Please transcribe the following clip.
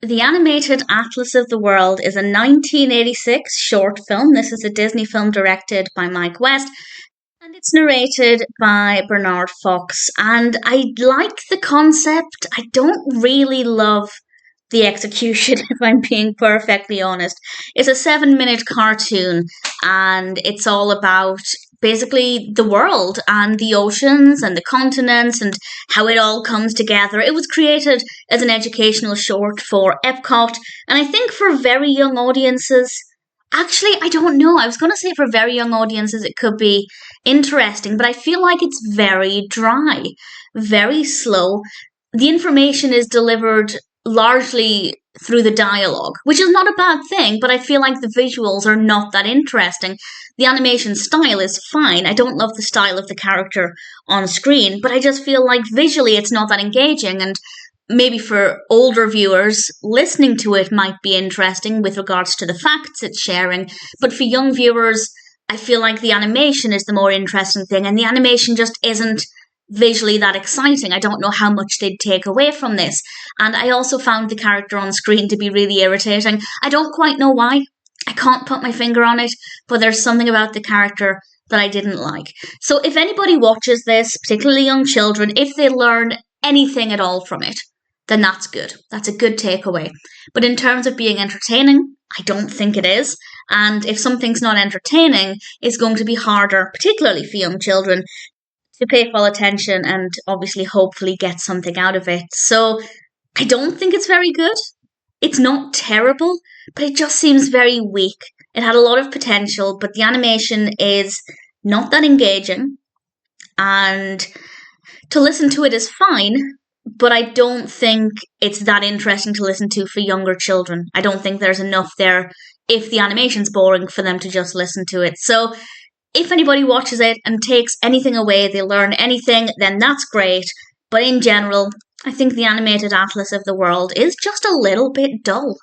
The Animated Atlas of the World is a 1986 short film. This is a Disney film directed by Mike West, and it's narrated by Bernard Fox. And I like the concept. I don't really love the execution, if I'm being perfectly honest. It's a 7-minute cartoon, and it's all about basically the world and the oceans and the continents and how it all comes together. It was created as an educational short for EPCOT, and I think for very young audiences. Actually, I don't know. I was going to say for very young audiences it could be interesting, but I feel like it's very dry, very slow. The information is delivered largely through the dialogue, which is not a bad thing, but I feel like the visuals are not that interesting. The animation style is fine. I don't love the style of the character on screen, but I just feel like visually it's not that engaging, and maybe for older viewers, listening to it might be interesting with regards to the facts it's sharing, but for young viewers, I feel like the animation is the more interesting thing, and the animation just isn't visually that exciting. I don't know how much they'd take away from this. And I also found the character on screen to be really irritating. I don't quite know why. I can't put my finger on it, but there's something about the character that I didn't like. So if anybody watches this, particularly young children, if they learn anything at all from it, then that's good. That's a good takeaway. But in terms of being entertaining, I don't think it is. And if something's not entertaining, it's going to be harder, particularly for young children, to pay full attention and obviously hopefully get something out of it. So I don't think it's very good. It's not terrible, but it just seems very weak. It had a lot of potential, but the animation is not that engaging. And to listen to it is fine, but I don't think it's that interesting to listen to for younger children. I don't think there's enough there if the animation's boring for them to just listen to it. So if anybody watches it and takes anything away, they learn anything, then that's great. But in general, I think the Animated Atlas of the World is just a little bit dull.